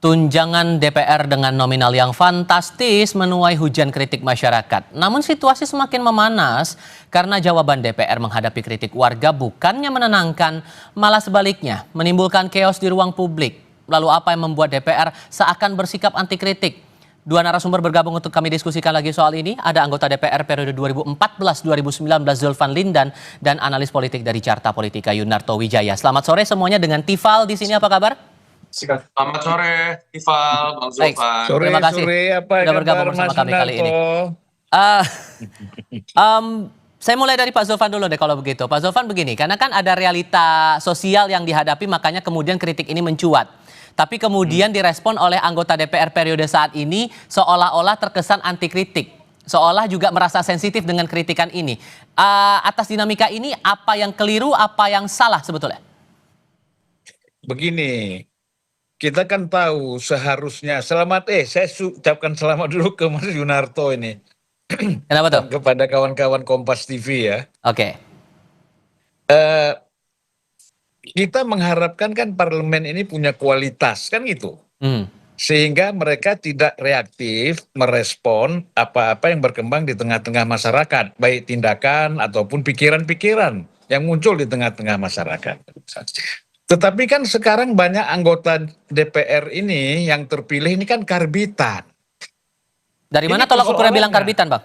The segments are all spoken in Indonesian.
Tunjangan DPR dengan nominal yang fantastis menuai hujan kritik masyarakat. Namun situasi semakin memanas karena jawaban DPR menghadapi kritik warga bukannya menenangkan, malah sebaliknya menimbulkan chaos di ruang publik. Lalu apa yang membuat DPR seakan bersikap anti kritik? Dua narasumber bergabung untuk kami diskusikan lagi soal ini. Ada anggota DPR periode 2014-2019 Zulfan Lindan dan analis politik dari Carta Politika Yunarto Wijaya. Selamat sore semuanya dengan Tifal di sini, apa kabar? Selamat sore, Tifal, Bang Baik, Zulfan. terima kasih Apa sudah bergabung kabar, bersama Mas kami kali ini. Yunarto? Saya mulai dari Pak Zulfan dulu deh kalau begitu. Pak Zulfan begini, karena kan ada realita sosial yang dihadapi makanya kemudian kritik ini mencuat. Tapi kemudian direspon oleh anggota DPR periode saat ini seolah-olah terkesan anti kritik. Seolah juga merasa sensitif dengan kritikan ini. Atas dinamika ini apa yang keliru, apa yang salah sebetulnya? Begini, kita kan tahu seharusnya saya ucapkan selamat dulu ke Mas Yunarto ini. Kenapa tuh? Dan kepada kawan-kawan Kompas TV ya. Oke. Kita mengharapkan kan parlemen ini punya kualitas kan gitu. Sehingga mereka tidak reaktif merespon apa-apa yang berkembang di tengah-tengah masyarakat, baik tindakan ataupun pikiran-pikiran yang muncul di tengah-tengah masyarakat. Tetapi kan sekarang banyak anggota DPR ini yang terpilih ini kan karbitan. Dari mana Ini tolak ukurnya bilang persoalannya. karbitan, Bang?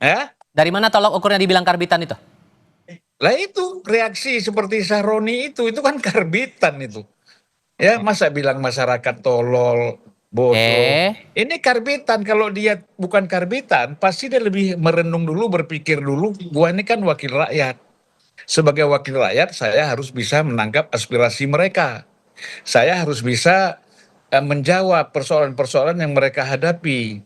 Ya? Dari mana tolak ukurnya dibilang karbitan itu? Lah itu reaksi seperti Sahroni itu kan karbitan itu. Ya, masa bilang masyarakat tolol, bodoh. Ini karbitan, kalau dia bukan karbitan, pasti dia lebih merenung dulu, berpikir dulu, gua ini kan wakil rakyat. Sebagai wakil rakyat, saya harus bisa menangkap aspirasi mereka. Saya harus bisa menjawab persoalan-persoalan yang mereka hadapi.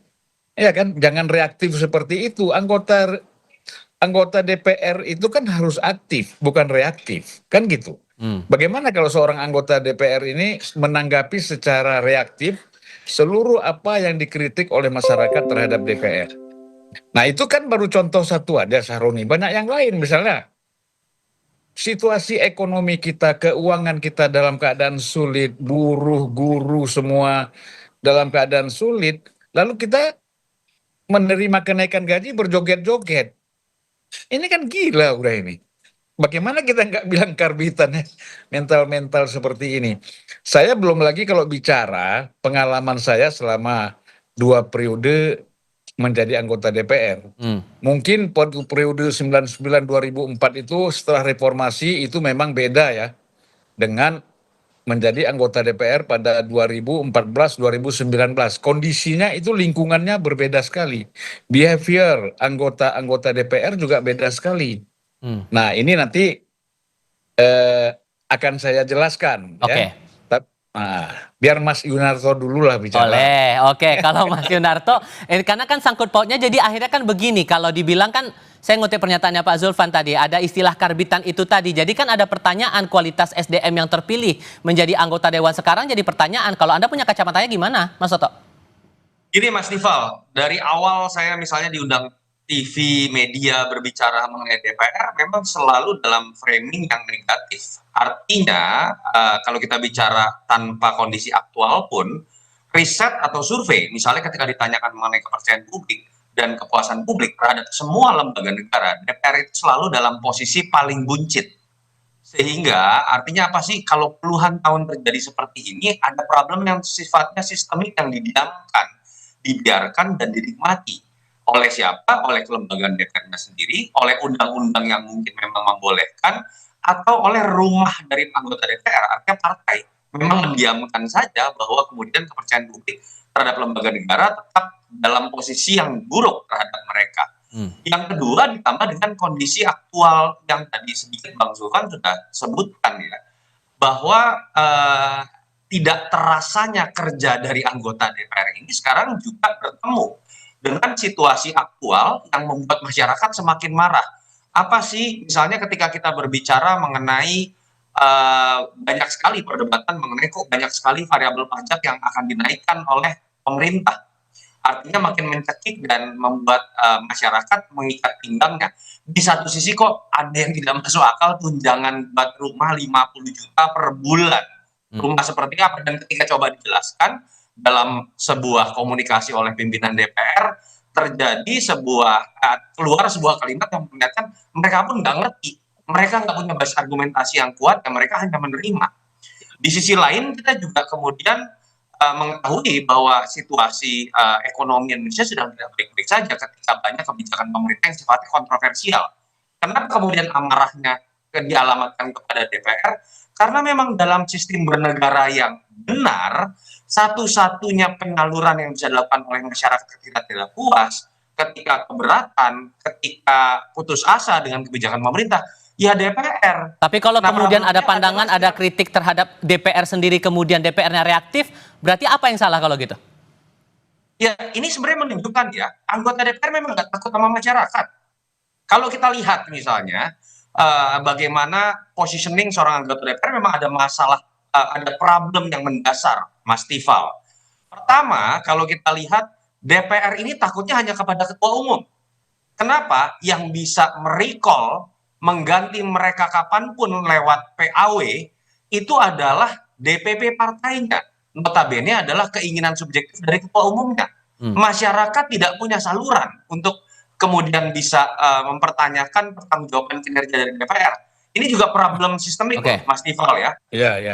Ya kan, jangan reaktif seperti itu. Anggota DPR itu kan harus aktif, bukan reaktif, kan gitu. Bagaimana kalau seorang anggota DPR ini menanggapi secara reaktif seluruh apa yang dikritik oleh masyarakat terhadap DPR? Nah itu kan baru contoh satu aja, Sahroni. Banyak yang lain, misalnya situasi ekonomi kita, keuangan kita dalam keadaan sulit, buruh, guru semua dalam keadaan sulit, lalu kita menerima kenaikan gaji berjoget-joget. Ini kan gila udah ini. Bagaimana kita nggak bilang karbitan ya, mental-mental seperti ini. Saya belum lagi kalau bicara pengalaman saya selama 2 periode menjadi anggota DPR. Mungkin periode 99-2004 itu setelah reformasi itu memang beda ya dengan menjadi anggota DPR pada 2014-2019. Kondisinya itu lingkungannya berbeda sekali. Behavior anggota DPR juga beda sekali. Nah ini nanti akan saya jelaskan. Oke. Ya. Biar Mas Yunarto dulu lah bicara. Oke. Kalau Mas Yunarto, karena kan sangkut pautnya jadi akhirnya kan begini. Kalau dibilang kan, saya ngutip pernyataannya Pak Zulfan tadi, ada istilah karbitan itu tadi. Jadi kan ada pertanyaan kualitas SDM yang terpilih menjadi anggota Dewan sekarang jadi pertanyaan. Kalau Anda punya kacamatanya gimana, Mas Soto? Gini Mas Tifal, dari awal saya misalnya diundang TV, media berbicara mengenai DPR, memang selalu dalam framing yang negatif. Artinya, kalau kita bicara tanpa kondisi aktual pun, riset atau survei, misalnya ketika ditanyakan mengenai kepercayaan publik dan kepuasan publik terhadap semua lembaga negara, DPR itu selalu dalam posisi paling buncit. Sehingga artinya apa sih, kalau puluhan tahun terjadi seperti ini, ada problem yang sifatnya sistemik yang didiamkan, dibiarkan dan dinikmati. Oleh siapa? Oleh kelembagaan DPR-nya sendiri, oleh undang-undang yang mungkin memang membolehkan, atau oleh rumah dari anggota DPR, artinya partai. Memang mendiamkan saja bahwa kemudian kepercayaan publik terhadap lembaga negara tetap dalam posisi yang buruk terhadap mereka. Yang kedua ditambah dengan kondisi aktual yang tadi sedikit Bang Zulfan sudah sebutkan ya, bahwa tidak terasanya kerja dari anggota DPR ini sekarang juga bertemu dengan situasi aktual yang membuat masyarakat semakin marah. Apa sih misalnya ketika kita berbicara mengenai banyak sekali perdebatan mengenai kok banyak sekali variabel pajak yang akan dinaikkan oleh pemerintah. Artinya makin mencekik dan membuat masyarakat mengikat pinggangnya. Di satu sisi kok ada yang tidak masuk akal tunjangan buat rumah 50 juta per bulan. rumah seperti apa, dan ketika coba dijelaskan dalam sebuah komunikasi oleh pimpinan DPR, terjadi keluar sebuah kalimat yang memperlihatkan mereka pun nggak ngerti, mereka nggak punya basis argumentasi yang kuat, dan mereka hanya menerima. Di sisi lain kita juga kemudian mengetahui bahwa situasi ekonomi Indonesia sedang tidak baik-baik saja ketika banyak kebijakan pemerintah yang sifatnya kontroversial. Kenapa kemudian amarahnya dialamatkan kepada DPR? Karena memang dalam sistem bernegara yang benar, satu-satunya penyaluran yang bisa dilakukan oleh masyarakat ketika tidak puas, ketika keberatan, ketika putus asa dengan kebijakan pemerintah, ya DPR. Tapi kalau Nah, kemudian ada problemnya pandangan, adalah ada kritik terhadap DPR sendiri, kemudian DPR-nya reaktif, berarti apa yang salah kalau gitu? ya ini sebenarnya menunjukkan ya, anggota DPR memang nggak takut sama masyarakat. Kalau kita lihat misalnya bagaimana positioning seorang anggota DPR, memang ada masalah, ada problem yang mendasar, Mas Tifal. Pertama, kalau kita lihat DPR ini takutnya hanya kepada ketua umum. Kenapa? Yang bisa merecall, mengganti mereka kapanpun lewat PAW, itu adalah DPP partainya. Notabene adalah keinginan subjektif dari ketua umumnya. Masyarakat tidak punya saluran untuk kemudian bisa mempertanyakan pertanggungjawaban kinerja dari DPR. Ini juga problem sistemik, Oke. Mas Tifal ya.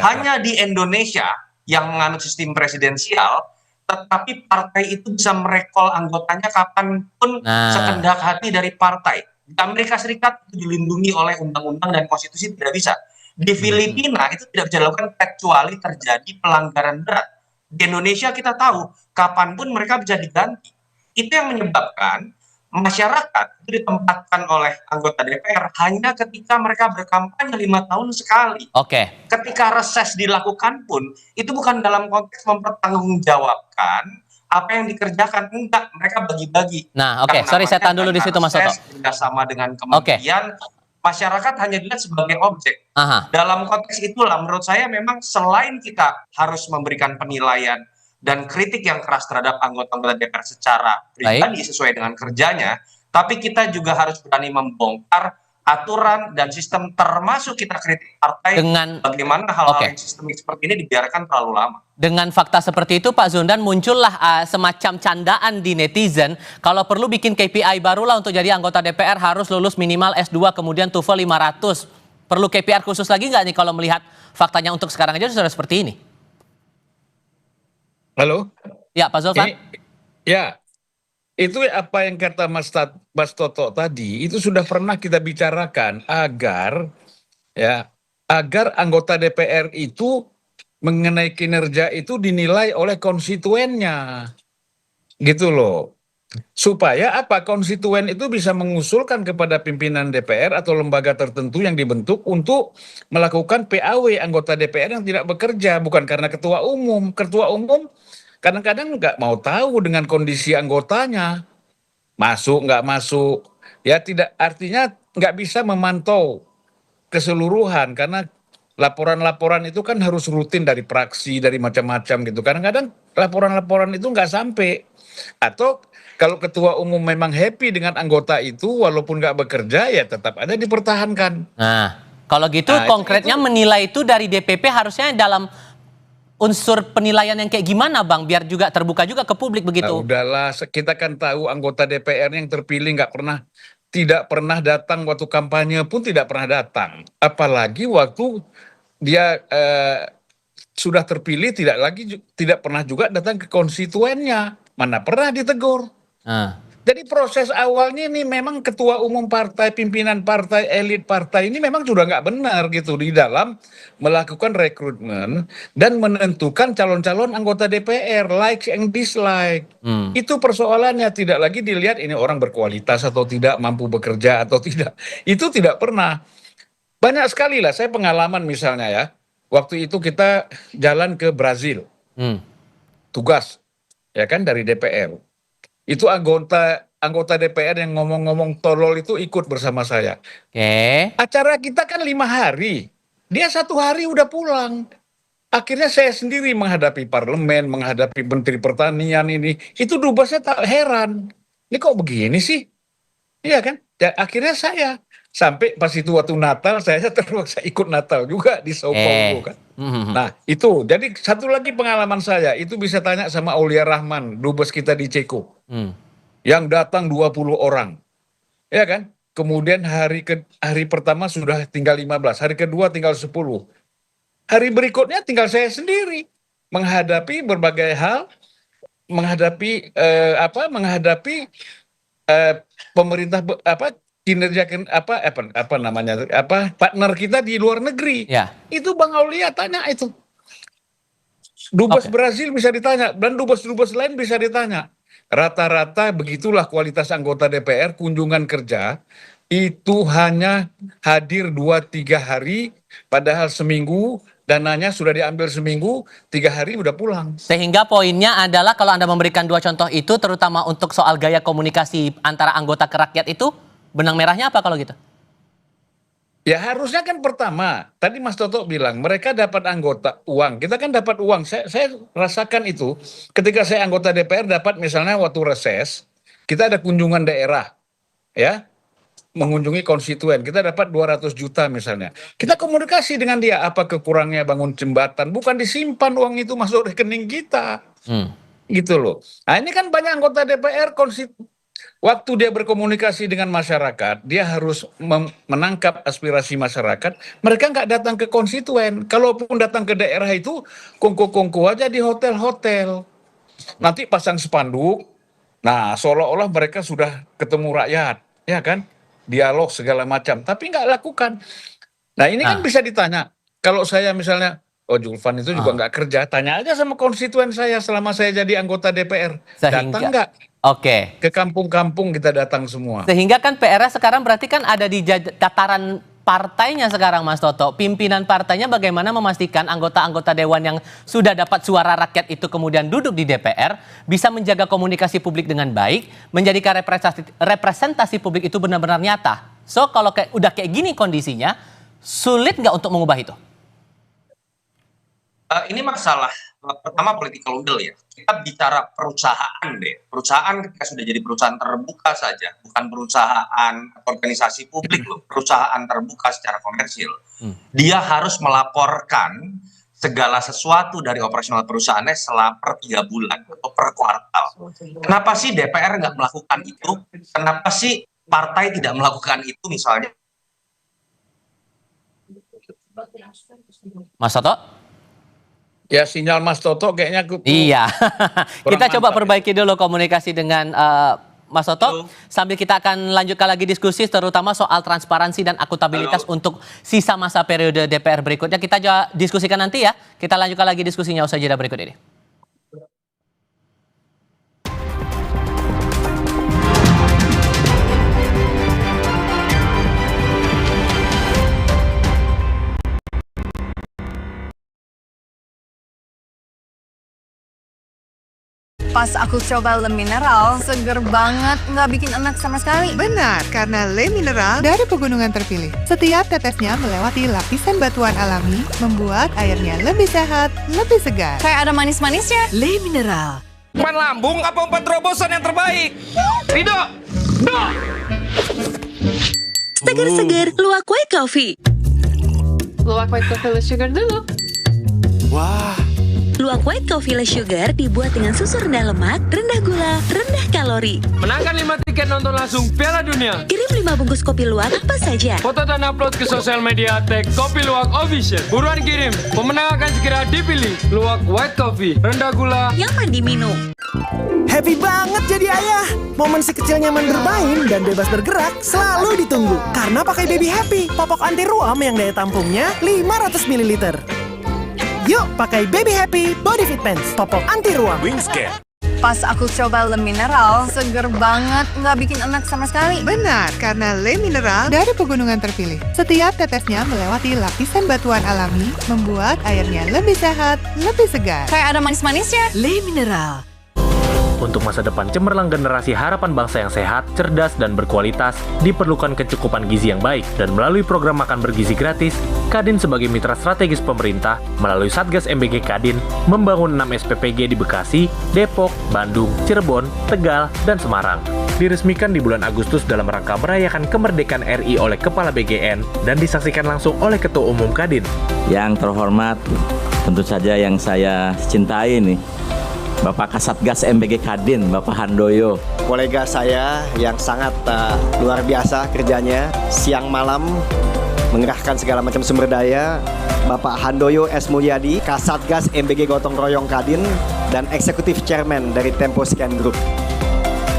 Hanya di Indonesia yang menganut sistem presidensial, tetapi partai itu bisa merecall anggotanya kapanpun sekendak hati dari partai. Di Amerika Serikat itu dilindungi oleh undang-undang dan konstitusi, tidak bisa. Di Filipina itu tidak bisa dilakukan kecuali terjadi pelanggaran berat. Di Indonesia kita tahu kapanpun mereka bisa diganti. Itu yang menyebabkan masyarakat itu ditempatkan oleh anggota DPR hanya ketika mereka berkampanye 5 tahun sekali. Oke. Ketika reses dilakukan pun, itu bukan dalam konteks mempertanggungjawabkan apa yang dikerjakan, enggak, mereka bagi-bagi. Nah, oke, Karena sorry saya tahan dulu di karena situ, Mas Toto. reses kerjasama dengan kementerian, masyarakat hanya dilihat sebagai objek. Aha. Dalam konteks itulah menurut saya memang selain kita harus memberikan penilaian dan kritik yang keras terhadap anggota-anggota DPR secara pribadi sesuai dengan kerjanya, tapi kita juga harus berani membongkar aturan dan sistem, termasuk kita kritik partai Dengan bagaimana hal-hal yang sistemik seperti ini dibiarkan terlalu lama. Dengan fakta seperti itu, Pak Zuldan, muncullah semacam candaan di netizen, kalau perlu bikin KPI barulah untuk jadi anggota DPR harus lulus minimal S2 kemudian TOEFL 500. Perlu KPI khusus lagi nggak nih kalau melihat faktanya untuk sekarang aja sudah seperti ini? Halo? Ya, Pak Zulfan. Ya, itu apa yang kata Mas Toto tadi, itu sudah pernah kita bicarakan agar anggota DPR itu mengenai kinerja itu dinilai oleh konstituennya. Gitu loh. Supaya apa? Konstituen itu bisa mengusulkan kepada pimpinan DPR atau lembaga tertentu yang dibentuk untuk melakukan PAW anggota DPR yang tidak bekerja, bukan karena ketua umum. Ketua umum kadang-kadang nggak mau tahu dengan kondisi anggotanya, masuk nggak masuk, ya tidak, artinya nggak bisa memantau keseluruhan karena laporan-laporan itu kan harus rutin dari praksi, dari macam-macam gitu. Kadang-kadang laporan-laporan itu nggak sampai. Atau kalau ketua umum memang happy dengan anggota itu, walaupun nggak bekerja, ya tetap ada dipertahankan. Nah, kalau gitu konkretnya menilai itu dari DPP harusnya dalam unsur penilaian yang kayak gimana, Bang? Biar juga terbuka juga ke publik begitu. Nah, udahlah, kita kan tahu anggota DPR yang terpilih tidak pernah datang waktu kampanye pun tidak pernah datang. Apalagi waktu dia sudah terpilih tidak pernah juga datang ke konstituennya. Mana pernah ditegur. Jadi proses awalnya ini memang ketua umum partai, pimpinan partai, elit partai ini memang sudah nggak benar gitu di dalam melakukan rekrutmen dan menentukan calon-calon anggota DPR, like and dislike. Itu persoalannya, tidak lagi dilihat ini orang berkualitas atau tidak, mampu bekerja atau tidak. Itu tidak pernah. Banyak sekali lah, saya pengalaman misalnya ya, waktu itu kita jalan ke Brazil, tugas ya kan dari DPR. Itu anggota DPR yang ngomong-ngomong tolol itu ikut bersama saya. Acara kita kan 5 hari, dia 1 hari udah pulang. Akhirnya saya sendiri menghadapi parlemen, menghadapi menteri pertanian ini. Itu dubesnya tak heran. Ini kok begini sih? Iya kan? Dan akhirnya saya Sampai pas itu waktu Natal, saya terpaksa ikut Natal juga di Sao Paulo kan. Nah itu, jadi satu lagi pengalaman saya, itu bisa tanya sama Aulia Rahman, dubes kita di Ceko. Yang datang 20 orang, ya kan? Kemudian hari pertama sudah tinggal 15, hari kedua tinggal 10. Hari berikutnya tinggal saya sendiri menghadapi berbagai hal, menghadapi pemerintah kinerja partner kita di luar negeri. Ya. Itu Bang Aulia tanya itu. Dubes Brazil bisa ditanya dan dubes-dubes lain bisa ditanya. Rata-rata begitulah kualitas anggota DPR, kunjungan kerja itu hanya hadir 2-3 hari, padahal seminggu dananya sudah diambil seminggu, 3 hari udah pulang. Sehingga poinnya adalah kalau Anda memberikan 2 contoh itu, terutama untuk soal gaya komunikasi antara anggota ke rakyat itu, benang merahnya apa kalau gitu? Ya harusnya kan pertama, tadi Mas Toto bilang mereka dapat anggota uang, kita kan dapat uang. Saya rasakan itu ketika saya anggota DPR dapat misalnya waktu reses, kita ada kunjungan daerah, ya, mengunjungi konstituen, kita dapat 200 juta misalnya. Kita komunikasi dengan dia, apa kekurangnya bangun jembatan, bukan disimpan uang itu masuk rekening kita. Gitu loh. Nah ini kan banyak anggota DPR waktu dia berkomunikasi dengan masyarakat, dia harus menangkap aspirasi masyarakat. Mereka nggak datang ke konstituen. Kalaupun datang ke daerah itu, kongko-kongko aja di hotel-hotel. Nanti pasang spanduk. Nah, seolah-olah mereka sudah ketemu rakyat, ya kan? Dialog segala macam. Tapi nggak lakukan. Nah, ini kan bisa ditanya. Kalau saya misalnya, Julvan itu juga nggak kerja, tanya aja sama konstituen saya selama saya jadi anggota DPR. Datang nggak? Oke. Ke kampung-kampung kita datang semua. Sehingga kan PR sekarang berarti kan ada di tataran partainya sekarang, Mas Toto. Pimpinan partainya bagaimana memastikan anggota-anggota dewan yang sudah dapat suara rakyat itu kemudian duduk di DPR bisa menjaga komunikasi publik dengan baik, menjadikan representasi publik itu benar-benar nyata. So kalau udah kayak gini kondisinya, sulit nggak untuk mengubah itu? Ini masalah pertama political will ya. Kita bicara perusahaan deh. Perusahaan ketika sudah jadi perusahaan terbuka saja, bukan perusahaan organisasi publik loh, perusahaan terbuka secara komersil. Dia harus melaporkan segala sesuatu dari operasional perusahaannya selama per 3 bulan atau per kuartal. Kenapa sih DPR nggak melakukan itu? Kenapa sih partai tidak melakukan itu misalnya? Mas Toto? Ya sinyal Mas Toto kayaknya iya. Kita coba perbaiki dulu komunikasi dengan Mas Toto. Sambil kita akan lanjutkan lagi diskusi terutama soal transparansi dan akuntabilitas untuk sisa masa periode DPR berikutnya. Kita diskusikan nanti ya. Kita lanjutkan lagi diskusinya usai jeda berikut ini. Pas aku coba Le Mineral, seger banget, nggak bikin enak sama sekali. Benar, karena Le Mineral dari pegunungan terpilih. Setiap tetesnya melewati lapisan batuan alami, membuat airnya lebih sehat, lebih segar. Kayak ada manis-manisnya. Le Mineral. Umpan lambung apa umpan terobosan yang terbaik? Rido! Seger-seger, luwak white coffee. Luwak white coffee less sugar dulu. Wah, Luwak white coffee less sugar dibuat dengan susu rendah lemak, rendah gula, rendah kalori. menangkan 5 tiket nonton langsung Piala Dunia. Kirim 5 bungkus kopi luwak apa saja. Foto dan upload ke sosial media tag Kopi Luwak Official. Buruan kirim, pemenang akan segera dipilih. Luwak white coffee, rendah gula, Nyaman diminum. Happy banget jadi ayah. Momen si kecil nyaman bermain dan bebas bergerak selalu ditunggu. Karena pakai Baby Happy, popok anti ruam yang daya tampungnya 500 ml. Yuk pakai Baby Happy Body Fit Pants, popok anti ruam. Wingscare. Pas aku coba Le Mineral, seger banget, nggak bikin enak sama sekali. Benar, karena Le Mineral dari pegunungan terpilih. Setiap tetesnya melewati lapisan batuan alami, membuat airnya lebih sehat, lebih segar. Kayak ada manis-manisnya. Le Mineral. Untuk masa depan cemerlang generasi harapan bangsa yang sehat, cerdas, dan berkualitas, diperlukan kecukupan gizi yang baik. Dan melalui program makan bergizi gratis, Kadin sebagai mitra strategis pemerintah melalui Satgas MBG Kadin membangun 6 SPPG di Bekasi, Depok, Bandung, Cirebon, Tegal, dan Semarang. Diresmikan di bulan Agustus dalam rangka merayakan kemerdekaan RI oleh Kepala BGN dan disaksikan langsung oleh Ketua Umum Kadin. Yang terhormat, tentu saja yang saya cintai nih, Bapak Kasatgas MBG Kadin, Bapak Handoyo. Kolega saya yang sangat luar biasa kerjanya, siang malam mengerahkan segala macam sumber daya, Bapak Handoyo S. Mulyadi, Kasatgas MBG Gotong Royong Kadin, dan Eksekutif Chairman dari Temposcan Group.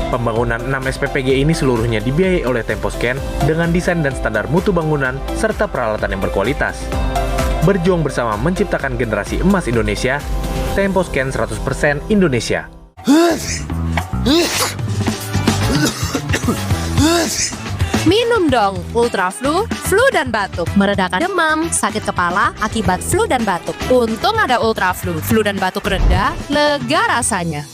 Pembangunan 6 SPPG ini seluruhnya dibiayai oleh Temposcan dengan desain dan standar mutu bangunan serta peralatan yang berkualitas. Berjuang bersama menciptakan generasi emas Indonesia, Temposcan 100% Indonesia. Minum dong Ultra Flu, flu dan batuk, meredakan demam, sakit kepala akibat flu dan batuk. Untung ada Ultra Flu, flu dan batuk reda, lega rasanya.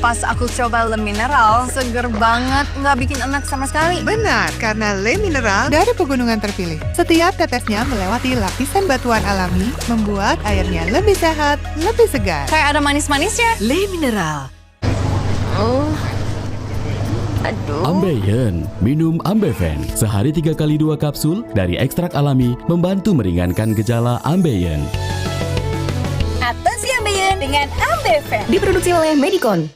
Pas aku coba Le Mineral, seger banget, nggak bikin enak sama sekali. Benar, karena Le Mineral dari pegunungan terpilih. Setiap tetesnya melewati lapisan batuan alami, membuat airnya lebih sehat, lebih segar. Kayak ada manis-manisnya. Le Mineral. Aduh. Ambeien, minum Ambeven. Sehari 3 kali 2 kapsul dari ekstrak alami membantu meringankan gejala Ambeien. Atasi Ambeien dengan Ambeven. Diproduksi oleh Medicon.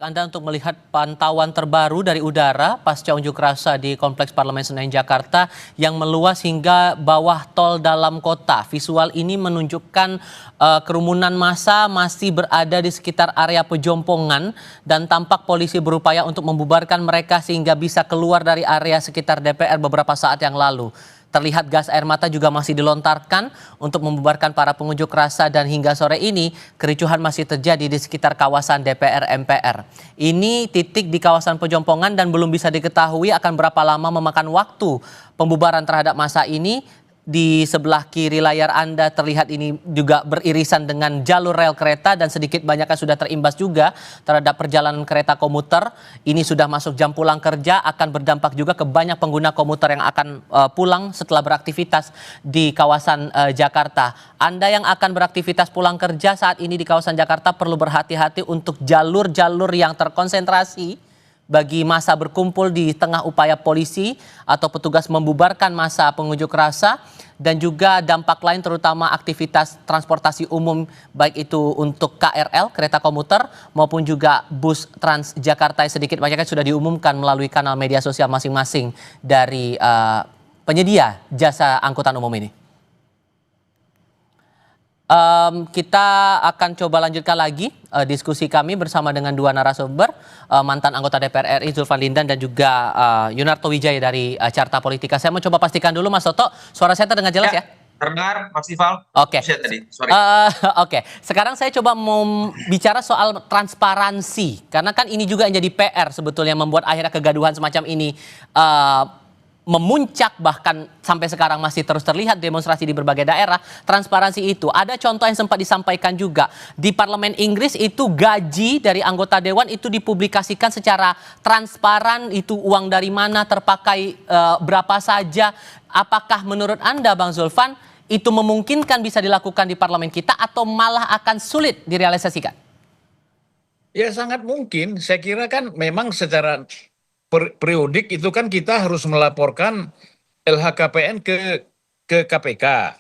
Anda untuk melihat pantauan terbaru dari udara pasca unjuk rasa di Kompleks Parlemen Senayan Jakarta yang meluas hingga bawah tol dalam kota. Visual ini menunjukkan kerumunan massa masih berada di sekitar area pejompongan dan tampak polisi berupaya untuk membubarkan mereka sehingga bisa keluar dari area sekitar DPR beberapa saat yang lalu. Terlihat gas air mata juga masih dilontarkan untuk membubarkan para pengunjuk rasa dan hingga sore ini kericuhan masih terjadi di sekitar kawasan DPR MPR. Ini titik di kawasan Pejompongan dan belum bisa diketahui akan berapa lama memakan waktu pembubaran terhadap massa ini. Di sebelah kiri layar Anda terlihat ini juga beririsan dengan jalur rel kereta dan sedikit banyaknya sudah terimbas juga terhadap perjalanan kereta komuter. Ini sudah masuk jam pulang kerja, akan berdampak juga ke banyak pengguna komuter yang akan pulang setelah beraktivitas di kawasan Jakarta. Anda yang akan beraktivitas pulang kerja saat ini di kawasan Jakarta perlu berhati-hati untuk jalur-jalur yang terkonsentrasi bagi massa berkumpul di tengah upaya polisi atau petugas membubarkan massa pengunjuk rasa dan juga dampak lain terutama aktivitas transportasi umum baik itu untuk KRL, kereta komuter maupun juga bus Transjakarta yang sedikit banyaknya sudah diumumkan melalui kanal media sosial masing-masing dari penyedia jasa angkutan umum ini. Kita akan coba lanjutkan lagi diskusi kami bersama dengan dua narasumber, mantan anggota DPR RI Zulfan Lindan dan juga Yunarto Wijaya dari Carta Politika. Saya mau coba pastikan dulu Mas Toto, suara saya terdengar jelas ya? Terdengar, Mas Ival. Oke. Sorry. Oke. Sekarang saya coba mau bicara soal transparansi, karena kan ini juga yang jadi PR sebetulnya membuat akhirnya kegaduhan semacam ini memuncak, bahkan sampai sekarang masih terus terlihat demonstrasi di berbagai daerah. Transparansi itu ada contoh yang sempat disampaikan juga di Parlemen Inggris, itu gaji dari anggota dewan itu dipublikasikan secara transparan, itu uang dari mana terpakai berapa saja. Apakah menurut Anda Bang Zulfan itu memungkinkan bisa dilakukan di parlemen kita atau malah akan sulit direalisasikan? Ya sangat mungkin, saya kira kan memang secara periodik itu kan kita harus melaporkan LHKPN ke KPK.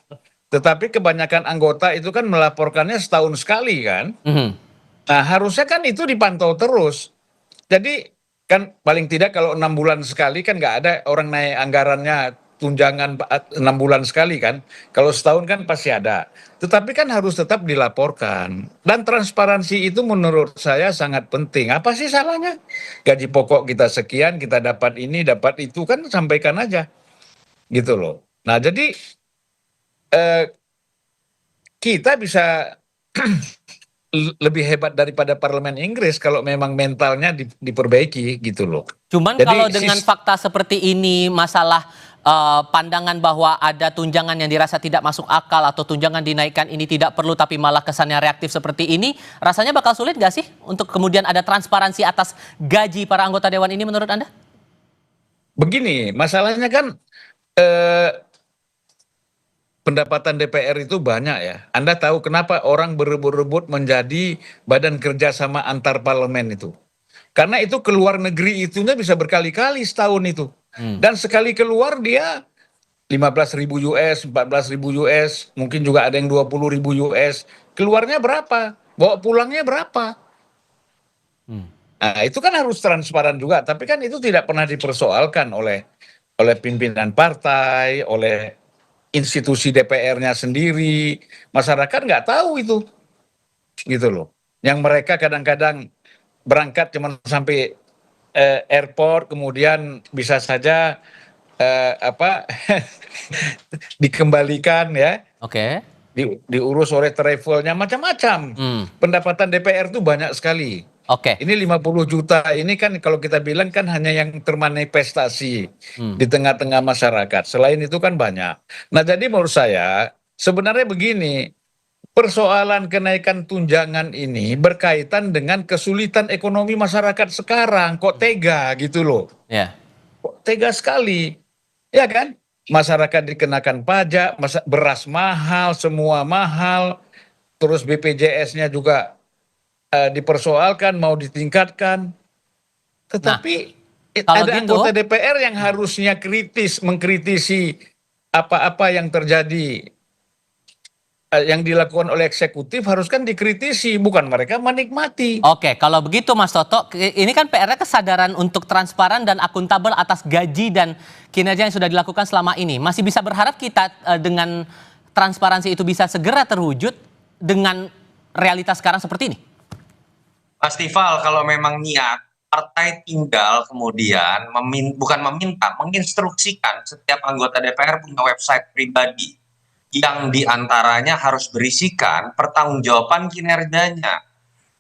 Tetapi kebanyakan anggota itu kan melaporkannya setahun sekali kan. Nah harusnya kan itu dipantau terus. Jadi kan paling tidak kalau 6 bulan sekali kan nggak ada orang naik anggarannya tunjangan 6 bulan sekali kan. Kalau setahun kan pasti ada. Tetapi kan harus tetap dilaporkan. Dan transparansi itu menurut saya sangat penting. Apa sih salahnya? Gaji pokok kita sekian, kita dapat ini, dapat itu, kan sampaikan aja. Gitu loh. Nah jadi kita bisa lebih hebat daripada parlemen Inggris kalau memang mentalnya diperbaiki gitu loh. Cuman Jadi, kalau dengan fakta seperti ini, masalah pandangan bahwa ada tunjangan yang dirasa tidak masuk akal atau tunjangan dinaikkan ini tidak perlu tapi malah kesannya reaktif seperti ini, rasanya bakal sulit gak sih untuk kemudian ada transparansi atas gaji para anggota dewan ini menurut Anda? Begini, masalahnya kan pendapatan DPR itu banyak ya. Anda tahu kenapa orang berebut-rebut menjadi badan kerjasama antar parlemen itu? Karena itu keluar negeri itunya bisa berkali-kali setahun itu. Dan sekali keluar dia 15.000 US, 14.000 US, mungkin juga ada yang 20.000 US. Keluarnya berapa? Bawa pulangnya berapa? Nah, itu kan harus transparan juga. Tapi kan itu tidak pernah dipersoalkan oleh pimpinan partai, oleh institusi DPR-nya sendiri. Masyarakat nggak tahu itu. Gitu loh. Yang mereka kadang-kadang berangkat cuma sampai airport, kemudian bisa saja dikembalikan ya. Oke. Diurus oleh travelnya macam-macam. Pendapatan DPR itu banyak sekali. Oke. Ini 50 juta ini kan kalau kita bilang kan hanya yang termanifestasi di tengah-tengah masyarakat. Selain itu kan banyak. Nah, jadi menurut saya sebenarnya begini, persoalan kenaikan tunjangan ini berkaitan dengan kesulitan ekonomi masyarakat sekarang. Kok tega gitu loh. Ya. Kok tega sekali. Ya kan? Masyarakat dikenakan pajak, beras mahal, semua mahal. Terus BPJS-nya juga dipersoalkan, mau ditingkatkan. Tetapi ada anggota DPR yang harusnya kritis, mengkritisi apa-apa yang terjadi, yang dilakukan oleh eksekutif harus kan dikritisi, bukan mereka menikmati. Oke, kalau begitu Mas Toto, ini kan PR-nya kesadaran untuk transparan dan akuntabel atas gaji dan kinerja yang sudah dilakukan selama ini. Masih bisa berharap kita dengan transparansi itu bisa segera terwujud dengan realitas sekarang seperti ini? Mas Tifal, kalau memang niat, partai tinggal kemudian bukan meminta, menginstruksikan setiap anggota DPR punya website pribadi yang diantaranya harus berisikan pertanggungjawaban kinerjanya,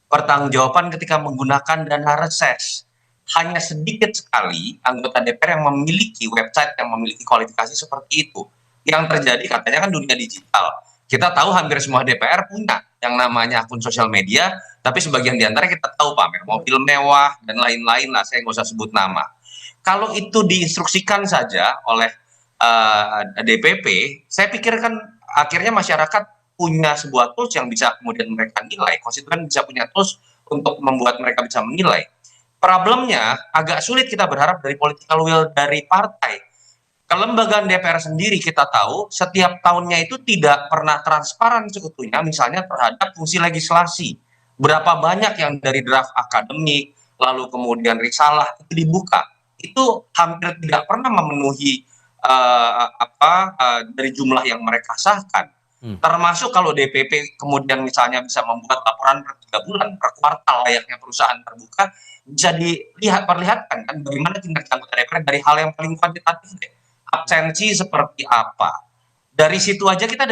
pertanggungjawaban ketika menggunakan dana reses. Hanya sedikit sekali anggota DPR yang memiliki website yang memiliki kualifikasi seperti itu. Yang terjadi katanya kan dunia digital. Kita tahu hampir semua DPR punya yang namanya akun sosial media, tapi sebagian di antara kita tahu pamer mobil mewah dan lain-lain lah, saya nggak usah sebut nama. Kalau itu diinstruksikan saja oleh DPP, saya pikir kan akhirnya masyarakat punya sebuah tools yang bisa kemudian mereka nilai, konstituen bisa punya tools untuk membuat mereka bisa menilai. Problemnya agak sulit kita berharap dari political will dari partai. Kelembagaan DPR sendiri kita tahu setiap tahunnya itu tidak pernah transparan seutuhnya, misalnya terhadap fungsi legislasi. Berapa banyak yang dari draft akademik, lalu kemudian risalah itu dibuka. Itu hampir tidak pernah memenuhi dari jumlah yang mereka sahkan. Termasuk kalau DPP kemudian misalnya bisa membuat laporan per 3 bulan, per kuartal layaknya perusahaan terbuka, bisa perlihatkan kan bagaimana kinerja anggota DPR dari hal yang paling kuantitatif deh. Absensi seperti apa. Dari situ aja kita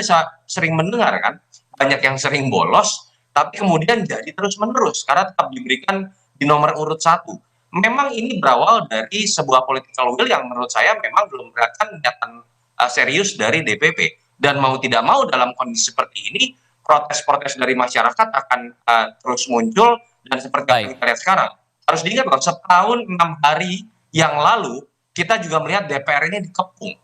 sering mendengar kan, banyak yang sering bolos, tapi kemudian jadi terus-menerus karena tetap diberikan di nomor urut 1. Memang ini berawal dari sebuah political will yang menurut saya memang belum kelihatan niatan serius dari DPP. Dan mau tidak mau dalam kondisi seperti ini, protes-protes dari masyarakat akan terus muncul dan seperti yang kita lihat sekarang. Harus diingat bahwa setahun 6 hari yang lalu, kita juga melihat DPR ini dikepung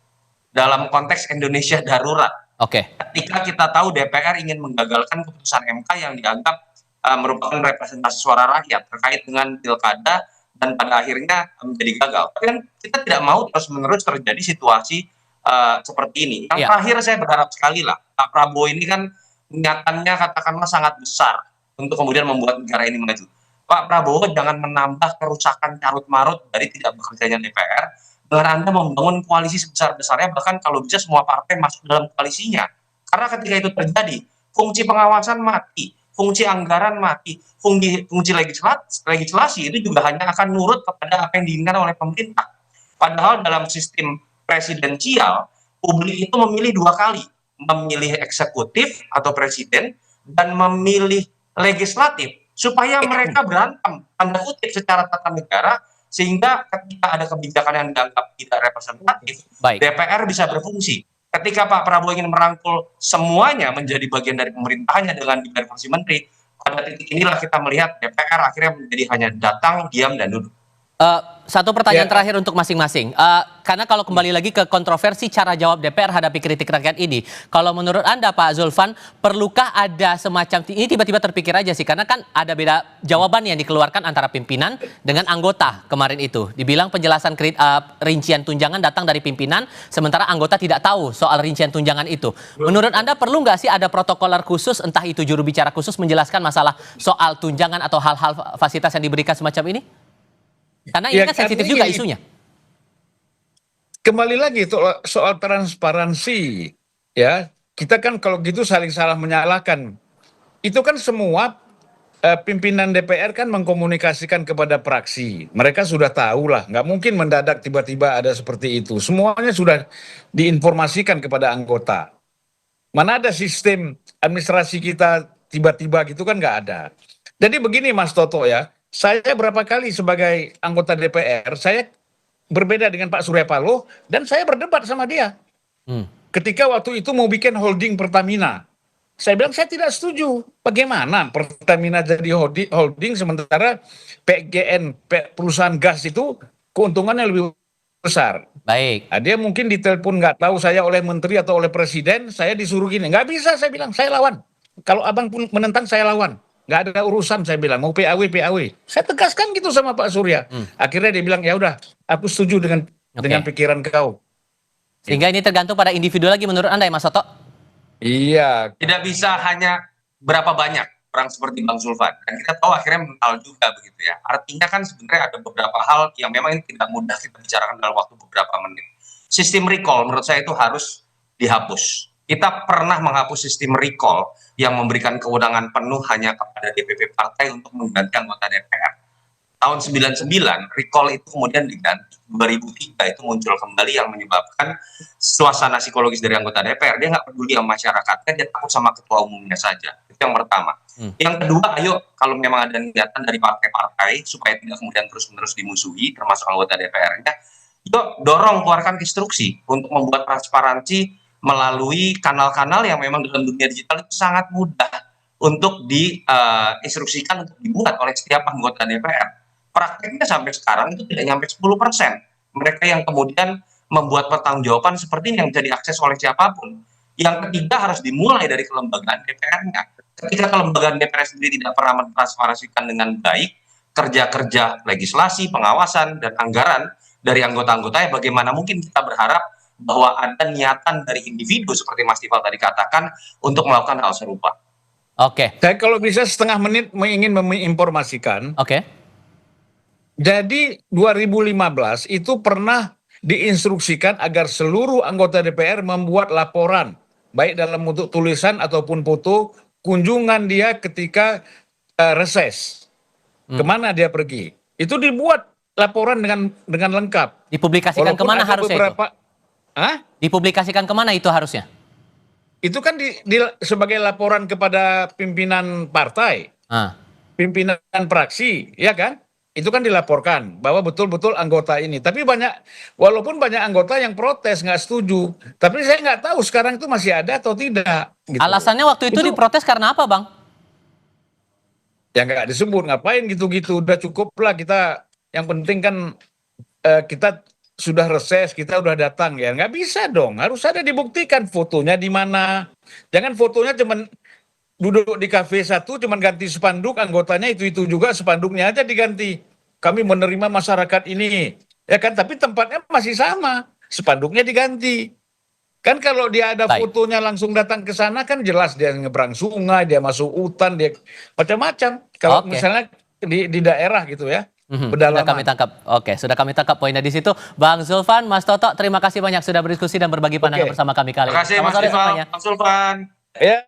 dalam konteks Indonesia darurat. Oke. Ketika kita tahu DPR ingin menggagalkan keputusan MK yang dianggap merupakan representasi suara rakyat terkait dengan pilkada dan pada akhirnya menjadi gagal. Tapi kan kita tidak mau terus-menerus terjadi situasi seperti ini. Yang terakhir saya berharap sekali lah, Pak Prabowo ini kan niatannya katakanlah sangat besar untuk kemudian membuat negara ini maju. Pak Prabowo jangan menambah kerusakan carut-marut dari tidak bekerjanya DPR dengan Anda membangun koalisi sebesar-besarnya, bahkan kalau bisa semua partai masuk dalam koalisinya. Karena ketika itu terjadi, fungsi pengawasan mati, fungsi anggaran mati, fungsi legislasi itu juga hanya akan nurut kepada apa yang diinginkan oleh pemerintah. Padahal dalam sistem presidensial, publik itu memilih 2 kali, memilih eksekutif atau presiden dan memilih legislatif supaya mereka berantem tanda kutip secara tata negara, sehingga ketika ada kebijakan yang dianggap tidak representatif, DPR bisa berfungsi. Ketika Pak Prabowo ingin merangkul semuanya menjadi bagian dari pemerintahannya dengan diversi menteri, pada titik inilah kita melihat DPR akhirnya menjadi hanya datang, diam, dan duduk. Satu pertanyaan terakhir untuk masing-masing. Karena kalau kembali lagi ke kontroversi cara jawab DPR hadapi kritik rakyat ini, kalau menurut Anda Pak Zulfan, perlukah ada semacam, ini tiba-tiba terpikir aja sih, karena kan ada beda jawaban yang dikeluarkan antara pimpinan dengan anggota kemarin itu. Dibilang penjelasan rincian tunjangan datang dari pimpinan, sementara anggota tidak tahu soal rincian tunjangan itu. Menurut Anda perlu nggak sih ada protokoler khusus, entah itu juru bicara khusus menjelaskan masalah soal tunjangan atau hal-hal fasilitas yang diberikan semacam ini? Karena ini kan sensitif juga isunya. Kembali lagi soal transparansi, ya kita kan kalau gitu saling salah menyalahkan. Itu kan semua pimpinan DPR kan mengkomunikasikan kepada praksi. Mereka sudah tahu lah, nggak mungkin mendadak tiba-tiba ada seperti itu. Semuanya sudah diinformasikan kepada anggota. Mana ada sistem administrasi kita tiba-tiba gitu kan nggak ada. Jadi begini Mas Toto ya. Saya berapa kali sebagai anggota DPR, saya berbeda dengan Pak Surya Paloh dan saya berdebat sama dia. Ketika waktu itu mau bikin holding Pertamina, saya bilang saya tidak setuju. Bagaimana Pertamina jadi holding sementara PGN, perusahaan gas itu keuntungannya lebih besar. Baik. Nah, dia mungkin ditelepon nggak tahu saya oleh menteri atau oleh presiden, saya disuruh gini. Nggak bisa, saya bilang, saya lawan. Kalau abang pun menentang, saya lawan. Nggak ada urusan, saya bilang, mau PAW. Saya tegaskan gitu sama Pak Surya. Akhirnya dia bilang, ya udah, aku setuju dengan pikiran kau. Sehingga ini tergantung pada individu lagi menurut Anda ya Mas Toto? Iya. Tidak bisa hanya berapa banyak orang seperti Bang Zulfan. Dan kita tahu akhirnya mental juga begitu ya. Artinya kan sebenarnya ada beberapa hal yang memang ini tidak mudah kita bicarakan dalam waktu beberapa menit. Sistem recall menurut saya itu harus dihapus. Kita pernah menghapus sistem recall yang memberikan kewenangan penuh hanya kepada DPP partai untuk mengganti anggota DPR. Tahun 99, recall itu kemudian diganti. 2003 itu muncul kembali yang menyebabkan suasana psikologis dari anggota DPR. Dia nggak peduli sama masyarakatnya, dia takut sama ketua umumnya saja. Itu yang pertama. Yang kedua, ayo kalau memang ada niatan dari partai-partai supaya tidak kemudian terus-menerus dimusuhi, termasuk anggota DPR-nya, yuk dorong, keluarkan instruksi untuk membuat transparansi melalui kanal-kanal yang memang dalam dunia digital itu sangat mudah untuk diinstruksikan untuk dibuat oleh setiap anggota DPR. Prakteknya sampai sekarang itu tidak nyampe 10%. Mereka yang kemudian membuat pertanggungjawaban seperti ini yang bisa diakses oleh siapapun. Yang ketiga harus dimulai dari kelembagaan DPR-nya. Ketika kelembagaan DPR sendiri tidak pernah mentransparansikan dengan baik kerja-kerja legislasi, pengawasan, dan anggaran dari anggota-anggotanya, bagaimana mungkin kita berharap bahwa ada niatan dari individu seperti Mas Tifal tadi katakan untuk melakukan hal serupa. Oke. Saya kalau bisa setengah menit ingin menginformasikan. Oke. Jadi 2015 itu pernah diinstruksikan agar seluruh anggota DPR membuat laporan, baik dalam bentuk tulisan ataupun foto, kunjungan dia ketika reses. Kemana dia pergi. Itu dibuat laporan dengan lengkap. Dipublikasikan kemana harusnya itu? Hah? Dipublikasikan kemana itu harusnya? Itu kan sebagai laporan kepada pimpinan partai, pimpinan praksi, ya kan? Itu kan dilaporkan bahwa betul-betul anggota ini. Tapi walaupun banyak anggota yang protes, nggak setuju. Tapi saya nggak tahu sekarang itu masih ada atau tidak. Gitu. Alasannya waktu itu diprotes karena apa, Bang? Ya nggak disebut, ngapain gitu-gitu. Udah cukup lah kita, yang penting kan kita sudah reses, kita udah datang ya. Nggak bisa dong, harus ada dibuktikan fotonya di mana. Jangan fotonya cuman duduk di kafe satu, cuman ganti spanduk, anggotanya itu juga, spanduknya aja diganti. Kami menerima masyarakat ini, ya kan? Tapi tempatnya masih sama, spanduknya diganti. Kan kalau dia ada fotonya langsung datang ke sana kan jelas dia nyebrang sungai, dia masuk hutan, dia macam-macam. Kalau misalnya di daerah gitu ya. Sudah kami tangkap. Oke, sudah kami tangkap poinnya di situ. Bang Zulfan, Mas Toto, terima kasih banyak sudah berdiskusi dan berbagi pandangan bersama kami kali ini. Terima kasih Mas Zulfan. Ya.